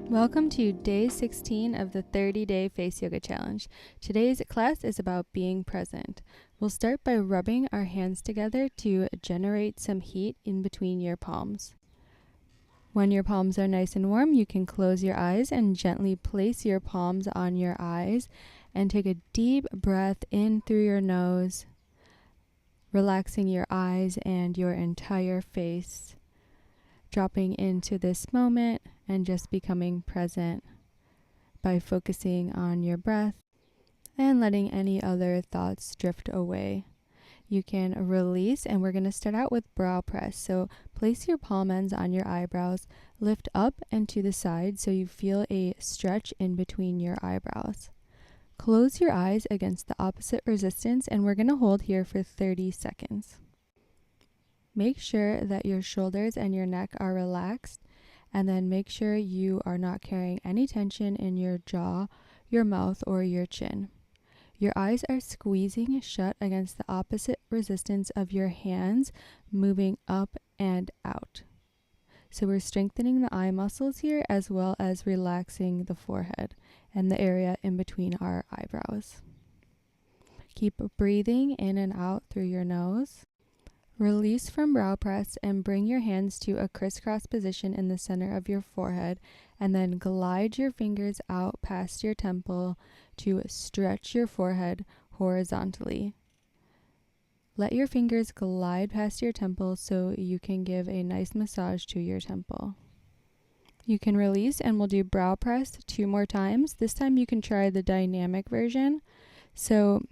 Welcome to day 16 of the 30-day face yoga challenge. Today's class is about being present. We'll start by rubbing our hands together to generate some heat in between your palms. When your palms are nice and warm, you can close your eyes and gently place your palms on your eyes and take a deep breath in through your nose, relaxing your eyes and your entire face, dropping into this moment and just becoming present by focusing on your breath and letting any other thoughts drift away. You can release, and we're going to start out with brow press. So place your palm ends on your eyebrows, lift up and to the side so you feel a stretch in between your eyebrows. Close your eyes against the opposite resistance, and we're going to hold here for 30 seconds. Make sure that your shoulders and your neck are relaxed, and then make sure you are not carrying any tension in your jaw, your mouth, or your chin. Your eyes are squeezing shut against the opposite resistance of your hands, moving up and out. So we're strengthening the eye muscles here as well as relaxing the forehead and the area in between our eyebrows. Keep breathing in and out through your nose. Release from brow press and bring your hands to a crisscross position in the center of your forehead, and then glide your fingers out past your temple to stretch your forehead horizontally. Let your fingers glide past your temple so you can give a nice massage to your temple. You can release, and we'll do brow press 2 more times. This time you can try the dynamic version. So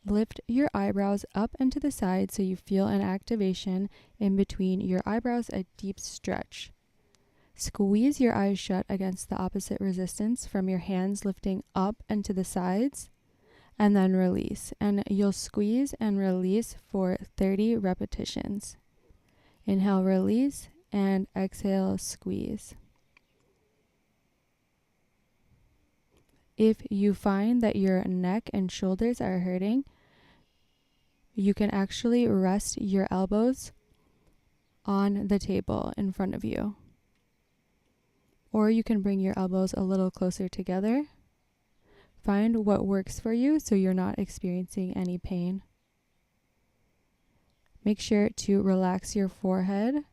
lift your eyebrows up and to the side so you feel an activation in between your eyebrows, a deep stretch. Squeeze your eyes shut against the opposite resistance from your hands lifting up and to the sides, and then release. And you'll squeeze and release for 30 repetitions. Inhale, release, and exhale, squeeze. If you find that your neck and shoulders are hurting, you can actually rest your elbows on the table in front of you. Or you can bring your elbows a little closer together. Find what works for you so you're not experiencing any pain. Make sure to relax your forehead.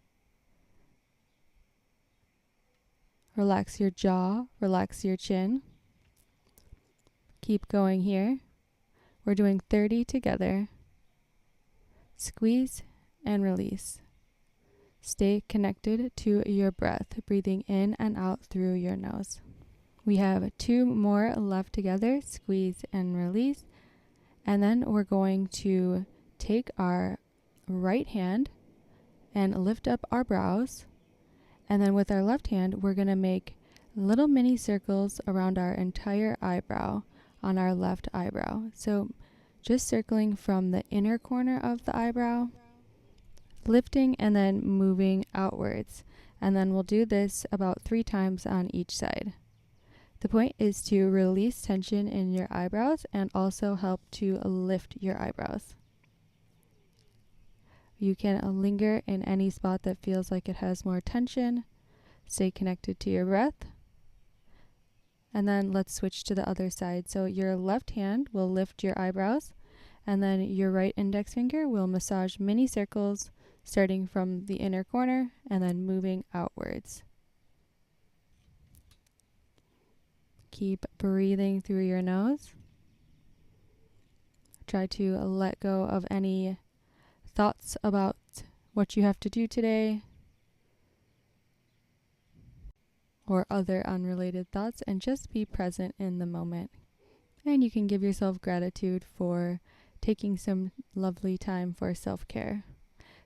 Relax your jaw, relax your chin. Keep going here. We're doing 30 together. Squeeze and release. Stay connected to your breath, breathing in and out through your nose. We have 2 more left together. Squeeze and release. And then we're going to take our right hand and lift up our brows. And then with our left hand, we're going to make little mini circles around our entire eyebrow on our left eyebrow. So just circling from the inner corner of the eyebrow, lifting and then moving outwards. And then we'll do this about 3 times on each side. The point is to release tension in your eyebrows and also help to lift your eyebrows. You can linger in any spot that feels like it has more tension. Stay connected to your breath. And then let's switch to the other side. So your left hand will lift your eyebrows, and then your right index finger will massage mini circles starting from the inner corner and then moving outwards. Keep breathing through your nose. Try to let go of any thoughts about what you have to do today or other unrelated thoughts, and just be present in the moment. And you can give yourself gratitude for taking some lovely time for self-care.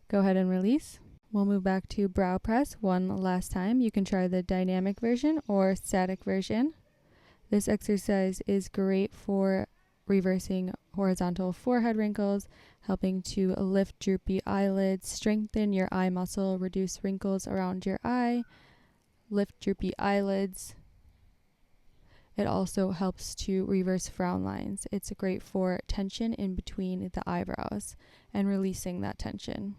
Go ahead and release. We'll move back to brow press 1 last time. You can try the dynamic version or static version. This exercise is great for reversing horizontal forehead wrinkles, helping to lift droopy eyelids, strengthen your eye muscle, reduce wrinkles around your eye, lift droopy eyelids. It also helps to reverse frown lines. It's great for tension in between the eyebrows and releasing that tension.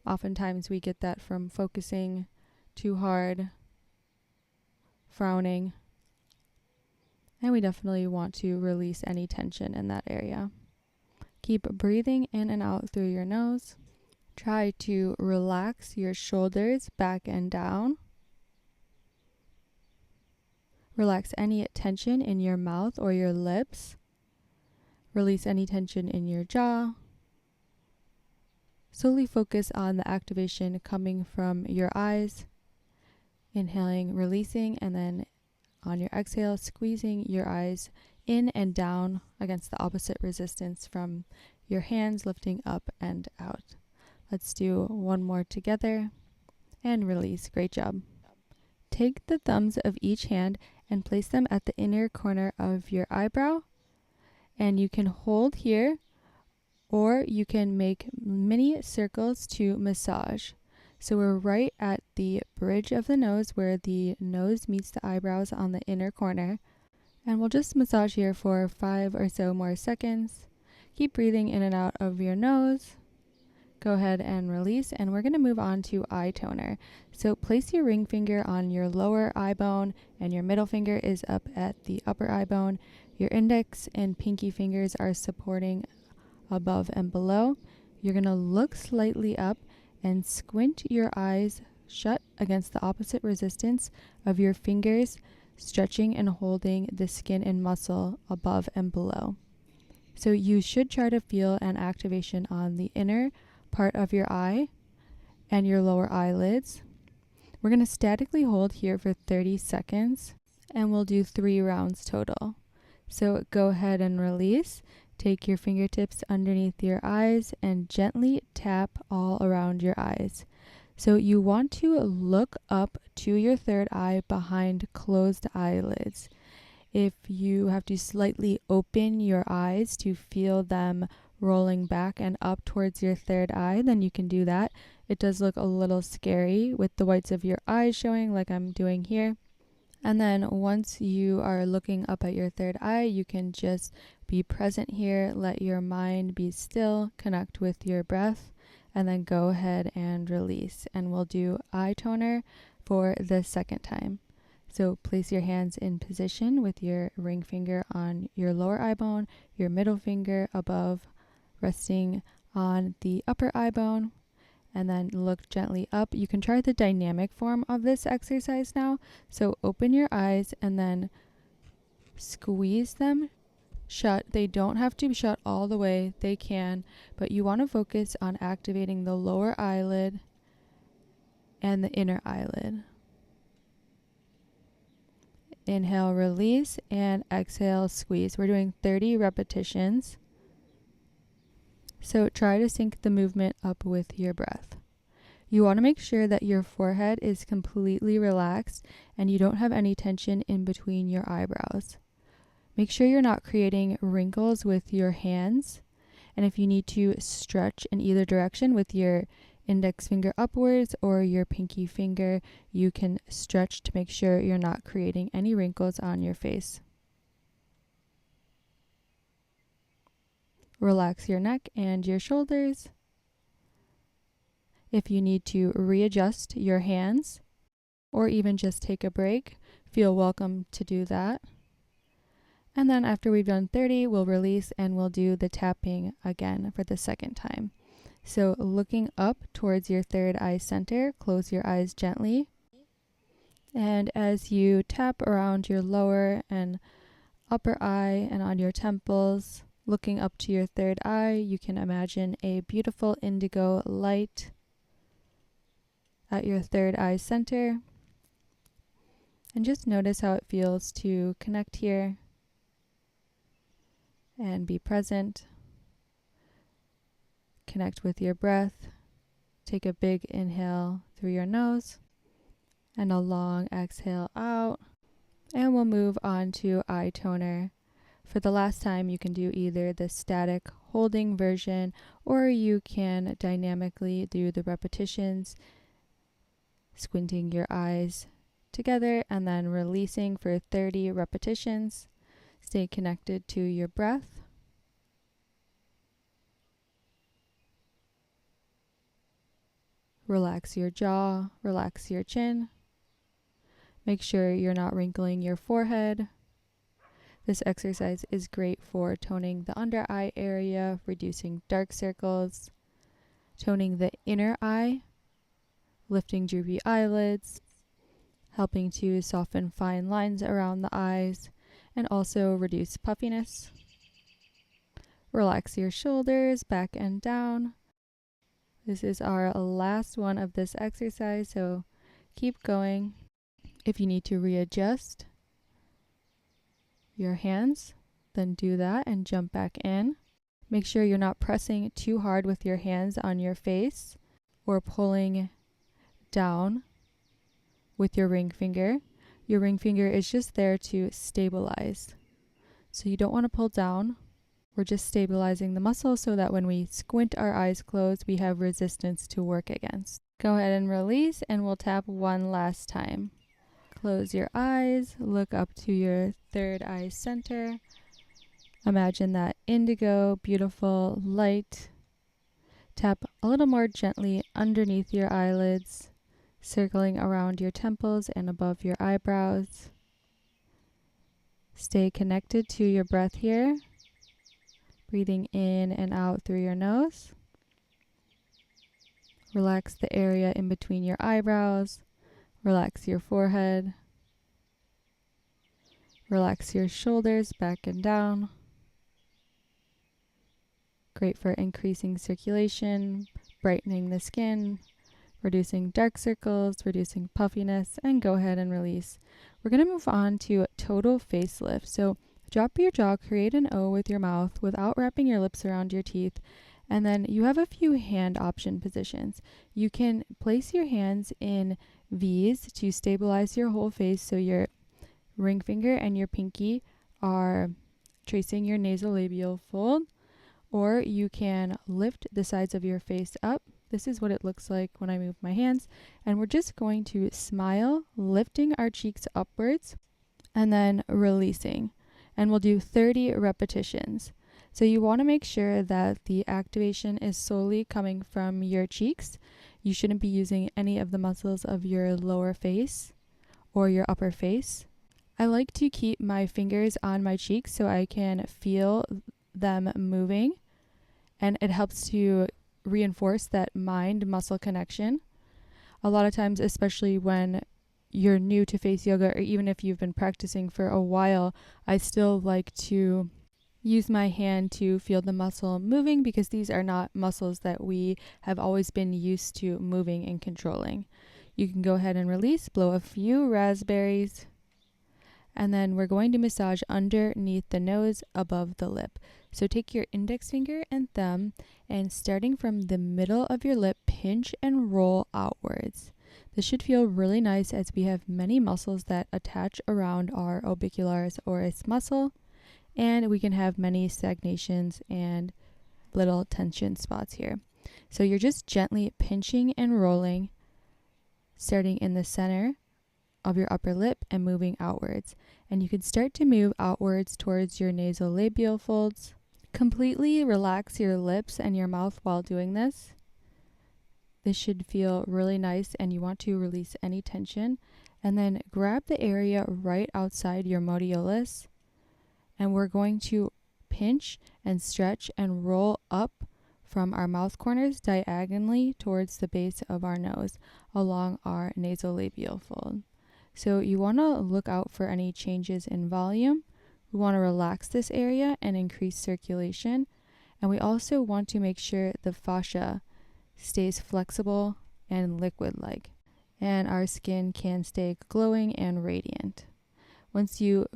Oftentimes we get that from focusing too hard frowning. And we definitely want to release any tension in that area. Keep breathing in and out through your nose. Try to relax your shoulders back and down. Relax any tension in your mouth or your lips. Release any tension in your jaw. Solely focus on the activation coming from your eyes. Inhaling, releasing, and then on your exhale, squeezing your eyes in and down against the opposite resistance from your hands, lifting up and out. Let's do one more together and release. Great job. Take the thumbs of each hand and place them at the inner corner of your eyebrow. And you can hold here, or you can make mini circles to massage. So we're right at the bridge of the nose where the nose meets the eyebrows on the inner corner. And we'll just massage here for 5 or so more seconds. Keep breathing in and out of your nose. Go ahead and release, and we're going to move on to eye toner. So place your ring finger on your lower eye bone, and your middle finger is up at the upper eye bone. Your index and pinky fingers are supporting above and below. You're going to look slightly up and squint your eyes shut against the opposite resistance of your fingers, stretching and holding the skin and muscle above and below. So you should try to feel an activation on the inner part of your eye and your lower eyelids. We're going to statically hold here for 30 seconds, and we'll do 3 rounds total. So go ahead and release. Take your fingertips underneath your eyes and gently tap all around your eyes. So you want to look up to your third eye behind closed eyelids. If you have to slightly open your eyes to feel them rolling back and up towards your third eye, then you can do that. It does look a little scary with the whites of your eyes showing like I'm doing here. And then once you are looking up at your third eye, you can just be present here, let your mind be still, connect with your breath, and then go ahead and release. And we'll do eye toner for the second time. So place your hands in position with your ring finger on your lower eye bone, your middle finger above, resting on the upper eye bone, and then look gently up. You can try the dynamic form of this exercise now. So open your eyes and then squeeze them shut. They don't have to be shut all the way, they can, but you want to focus on activating the lower eyelid and the inner eyelid. Inhale, release, and exhale, squeeze. We're doing 30 repetitions. So try to sync the movement up with your breath. You want to make sure that your forehead is completely relaxed and you don't have any tension in between your eyebrows. Make sure you're not creating wrinkles with your hands. And if you need to stretch in either direction with your index finger upwards or your pinky finger, you can stretch to make sure you're not creating any wrinkles on your face. Relax your neck and your shoulders. If you need to readjust your hands or even just take a break, feel welcome to do that. And then after we've done 30, we'll release and we'll do the tapping again for the second time. So looking up towards your third eye center, close your eyes gently. And as you tap around your lower and upper eye and on your temples, looking up to your third eye, you can imagine a beautiful indigo light at your third eye center. And just notice how it feels to connect here and be present. Connect with your breath. Take a big inhale through your nose and a long exhale out. And we'll move on to eye toner. For the last time, you can do either the static holding version or you can dynamically do the repetitions, squinting your eyes together and then releasing for 30 repetitions. Stay connected to your breath. Relax your jaw, relax your chin. Make sure you're not wrinkling your forehead. This exercise is great for toning the under eye area, reducing dark circles, toning the inner eye, lifting droopy eyelids, helping to soften fine lines around the eyes, and also reduce puffiness. Relax your shoulders back and down. This is our last one of this exercise, so keep going. If you need to readjust your hands, then do that and jump back in. Make sure you're not pressing too hard with your hands on your face or pulling down with your ring finger. Your ring finger is just there to stabilize. So you don't want to pull down. We're just stabilizing the muscle so that when we squint our eyes closed, we have resistance to work against. Go ahead and release, and we'll tap one last time. Close your eyes, look up to your third eye center. Imagine that indigo, beautiful light. Tap a little more gently underneath your eyelids, circling around your temples and above your eyebrows. Stay connected to your breath here. Breathing in and out through your nose. Relax the area in between your eyebrows. Relax your forehead. Relax your shoulders back and down. Great for increasing circulation, brightening the skin, reducing dark circles, reducing puffiness, and go ahead and release. We're going to move on to total facelift. So drop your jaw, create an O with your mouth without wrapping your lips around your teeth. And then you have a few hand option positions. You can place your hands in V's to stabilize your whole face, so your ring finger and your pinky are tracing your nasolabial fold. Or you can lift the sides of your face up. This is what it looks like when I move my hands. And we're just going to smile, lifting our cheeks upwards, and then releasing. And we'll do 30 repetitions. So you want to make sure that the activation is solely coming from your cheeks. You shouldn't be using any of the muscles of your lower face or your upper face. I like to keep my fingers on my cheeks so I can feel them moving, and it helps to reinforce that mind-muscle connection. A lot of times, especially when you're new to face yoga, or even if you've been practicing for a while, I still like to use my hand to feel the muscle moving, because these are not muscles that we have always been used to moving and controlling. You can go ahead and release, blow a few raspberries, and then we're going to massage underneath the nose above the lip. So take your index finger and thumb, and starting from the middle of your lip, pinch and roll outwards. This should feel really nice, as we have many muscles that attach around our orbicularis oris muscle, and we can have many stagnations and little tension spots here. So you're just gently pinching and rolling, starting in the center of your upper lip and moving outwards. And you can start to move outwards towards your nasolabial folds. Completely relax your lips and your mouth while doing this. This should feel really nice, and you want to release any tension. And then grab the area right outside your modiolus, and we're going to pinch and stretch and roll up from our mouth corners diagonally towards the base of our nose along our nasolabial fold. So you want to look out for any changes in volume. We want to relax this area and increase circulation. And we also want to make sure the fascia stays flexible and liquid-like, and our skin can stay glowing and radiant. Once you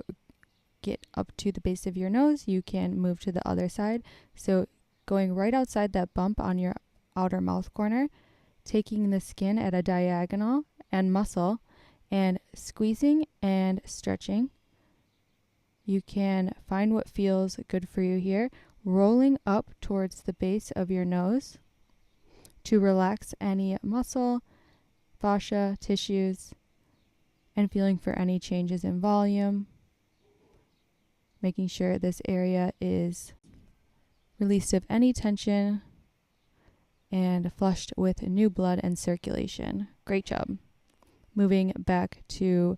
get up to the base of your nose, you can move to the other side. So going right outside that bump on your outer mouth corner, taking the skin at a diagonal and muscle, and squeezing and stretching. You can find what feels good for you here, rolling up towards the base of your nose to relax any muscle, fascia, tissues, and feeling for any changes in volume, making sure this area is released of any tension and flushed with new blood and circulation. Great job. Moving back to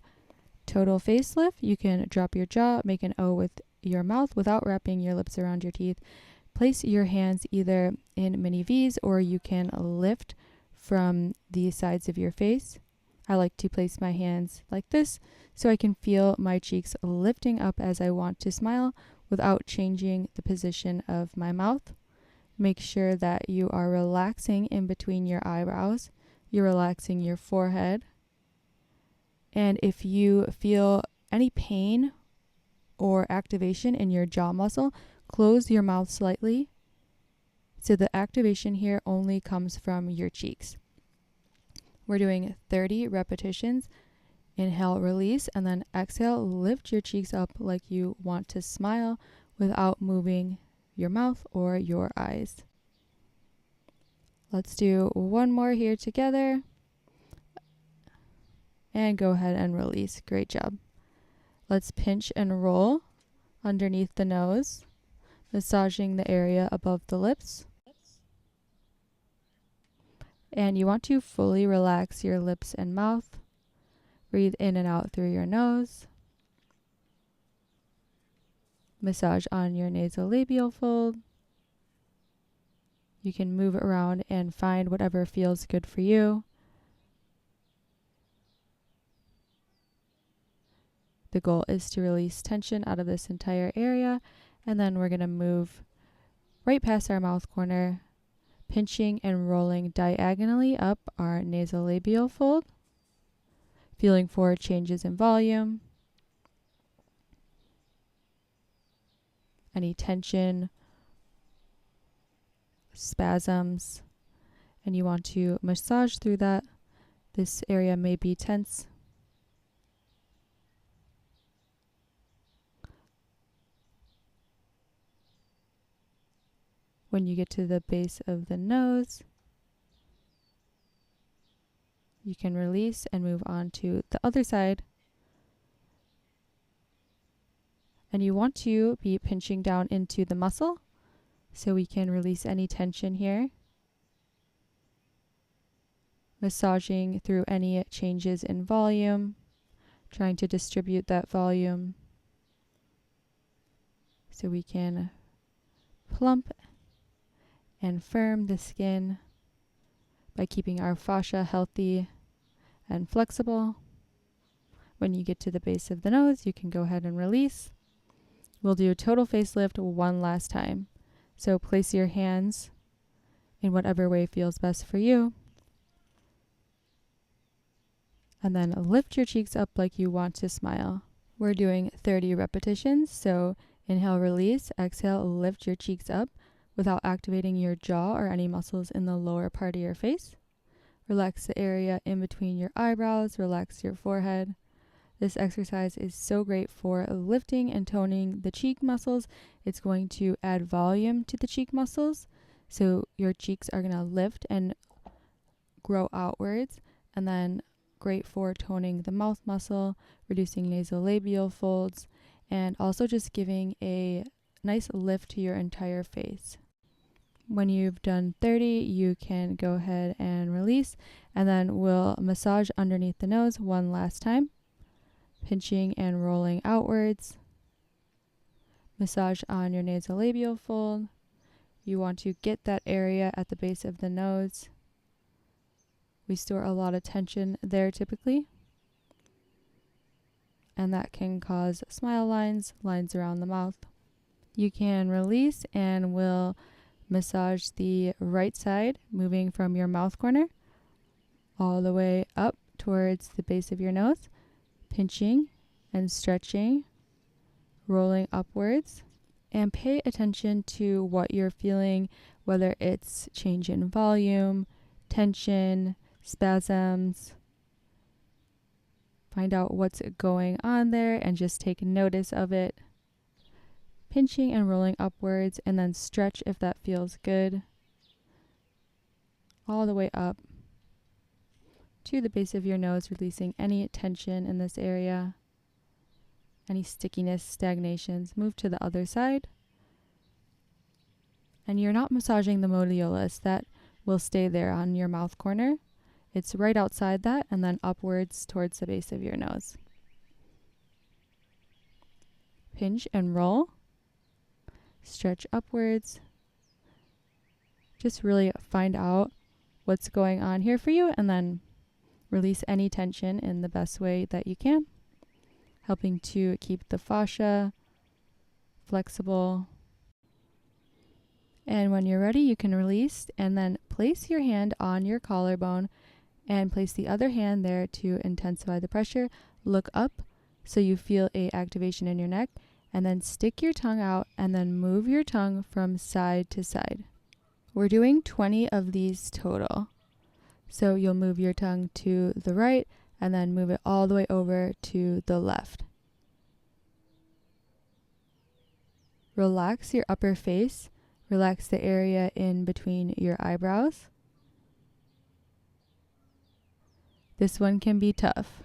total facelift, you can drop your jaw, make an O with your mouth without wrapping your lips around your teeth. Place your hands either in mini V's or you can lift from the sides of your face. I like to place my hands like this so I can feel my cheeks lifting up as I want to smile without changing the position of my mouth. Make sure that you are relaxing in between your eyebrows. You're relaxing your forehead. And if you feel any pain or activation in your jaw muscle, close your mouth slightly. So the activation here only comes from your cheeks. We're doing 30 repetitions. Inhale, release, and then exhale, lift your cheeks up like you want to smile without moving your mouth or your eyes. Let's do one more here together. And go ahead and release. Great job. Let's pinch and roll underneath the nose, massaging the area above the lips. And you want to fully relax your lips and mouth. Breathe in and out through your nose. Massage on your nasolabial fold. You can move around and find whatever feels good for you. The goal is to release tension out of this entire area, and then we're going to move right past our mouth corner, pinching and rolling diagonally up our nasolabial fold, feeling for changes in volume, any tension, spasms, and you want to massage through that. This area may be tense. When you get to the base of the nose, you can release and move on to the other side. And you want to be pinching down into the muscle so we can release any tension here. Massaging through any changes in volume, trying to distribute that volume so we can plump and firm the skin by keeping our fascia healthy and flexible. When you get to the base of the nose, you can go ahead and release. We'll do a total facelift one last time. So place your hands in whatever way feels best for you. And then lift your cheeks up like you want to smile. We're doing 30 repetitions. So inhale, release, exhale, lift your cheeks up without activating your jaw or any muscles in the lower part of your face. Relax the area in between your eyebrows, relax your forehead. This exercise is so great for lifting and toning the cheek muscles. It's going to add volume to the cheek muscles, so your cheeks are going to lift and grow outwards, and then great for toning the mouth muscle, reducing nasolabial folds, and also just giving a nice lift to your entire face. When you've done 30, you can go ahead and release, and then we'll massage underneath the nose one last time, pinching and rolling outwards. Massage on your nasolabial fold. You want to get that area at the base of the nose. We store a lot of tension there typically, and that can cause smile lines, lines around the mouth. You can release, and we'll massage the right side, moving from your mouth corner all the way up towards the base of your nose, pinching and stretching, rolling upwards, and pay attention to what you're feeling, whether it's change in volume, tension, spasms. Find out what's going on there and just take notice of it. Pinching and rolling upwards, and then stretch if that feels good. All the way up to the base of your nose, releasing any tension in this area, any stickiness, stagnations. Move to the other side. And you're not massaging the modiolus, that will stay there on your mouth corner. It's right outside that, and then upwards towards the base of your nose. pinch and roll. Stretch upwards. Just really find out what's going on here for you, and then release any tension in the best way that you can, helping to keep the fascia flexible. And when you're ready, you can release and then place your hand on your collarbone and place the other hand there to intensify the pressure. Look up so you feel a activation in your neck, and then stick your tongue out and then move your tongue from side to side. We're doing 20 of these total. So you'll move your tongue to the right and then move it all the way over to the left. Relax your upper face. Relax the area in between your eyebrows. This one can be tough.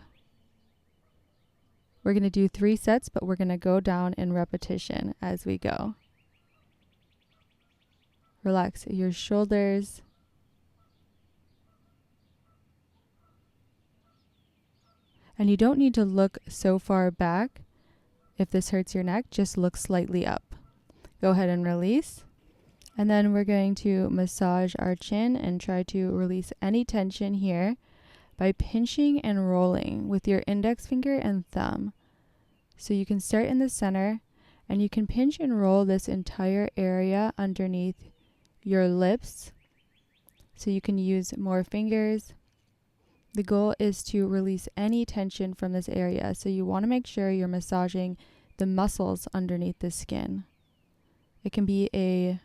We're going to do 3 sets, but we're going to go down in repetition as we go. Relax your shoulders. And you don't need to look so far back. If this hurts your neck, just look slightly up. Go ahead and release. And then we're going to massage our chin and try to release any tension here by pinching and rolling with your index finger and thumb. So you can start in the center, and you can pinch and roll this entire area underneath your lips. So you can use more fingers. The goal is to release any tension from this area. So you want to make sure you're massaging the muscles underneath the skin. It can be a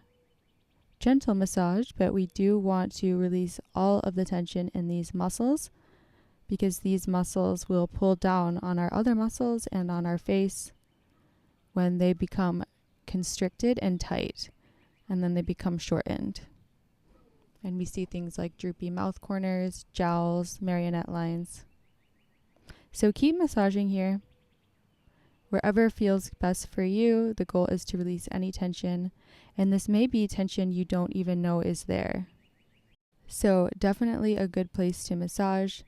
gentle massage, but we do want to release all of the tension in these muscles, because these muscles will pull down on our other muscles and on our face when they become constricted and tight, and then they become shortened. And we see things like droopy mouth corners, jowls, marionette lines. So keep massaging here. Wherever feels best for you, the goal is to release any tension. And this may be tension you don't even know is there. So definitely a good place to massage.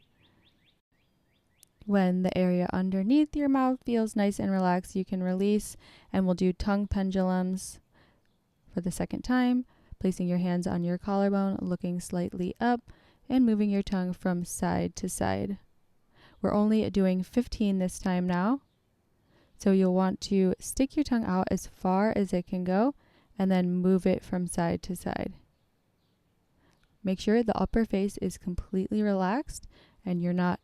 When the area underneath your mouth feels nice and relaxed, you can release, and we'll do tongue pendulums for the second time, placing your hands on your collarbone, looking slightly up, and moving your tongue from side to side. We're only doing 15 this time now. So you'll want to stick your tongue out as far as it can go, and then move it from side to side. Make sure the upper face is completely relaxed and you're not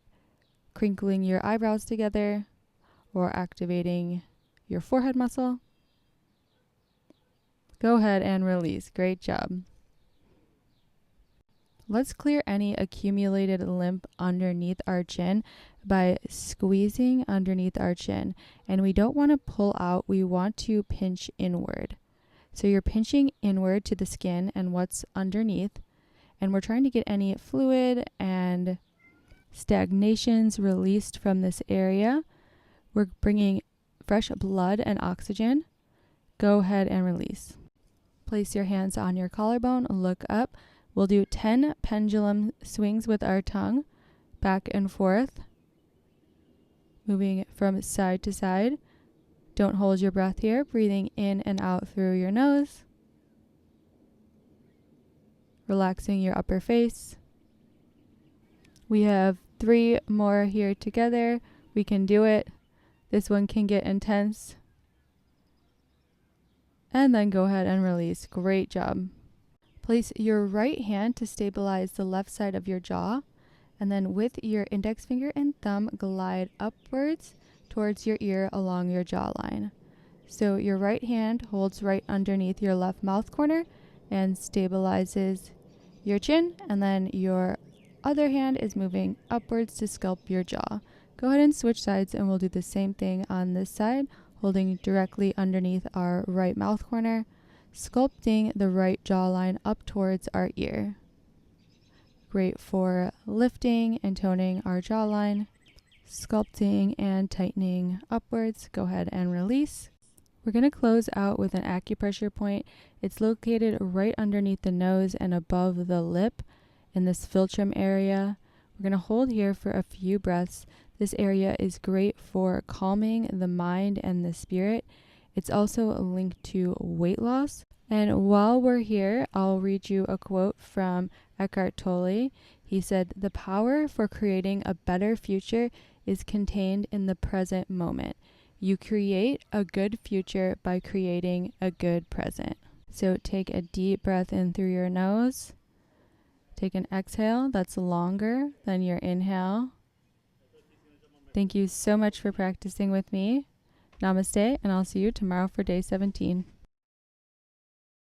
crinkling your eyebrows together or activating your forehead muscle. Go ahead and release. Great job. Let's clear any accumulated lymph underneath our chin by squeezing underneath our chin. And we don't want to pull out, we want to pinch inward. So you're pinching inward to the skin and what's underneath, and we're trying to get any fluid and stagnations released from this area. We're bringing fresh blood and oxygen. Go ahead and release. Place your hands on your collarbone, look up. We'll do 10 pendulum swings with our tongue, back and forth, moving from side to side. Don't hold your breath here, breathing in and out through your nose. Relaxing your upper face. We have 3 more here together. We can do it. This one can get intense. And then go ahead and release. Great job. Place your right hand to stabilize the left side of your jaw, and then with your index finger and thumb, glide upwards towards your ear along your jawline. So your right hand holds right underneath your left mouth corner and stabilizes your chin, and then your other hand is moving upwards to sculpt your jaw. Go ahead and switch sides, and we'll do the same thing on this side, holding directly underneath our right mouth corner, sculpting the right jawline up towards our ear. Great for lifting and toning our jawline, sculpting and tightening upwards. Go ahead and release. We're going to close out with an acupressure point. It's located right underneath the nose and above the lip in this philtrum area. We're going to hold here for a few breaths. This area is great for calming the mind and the spirit. It's also linked to weight loss. And while we're here, I'll read you a quote from Eckhart Tolle. He said, "The power for creating a better future is contained in the present moment. You create a good future by creating a good present." So take a deep breath in through your nose. Take an exhale that's longer than your inhale. Thank you so much for practicing with me. Namaste, and I'll see you tomorrow for day 17.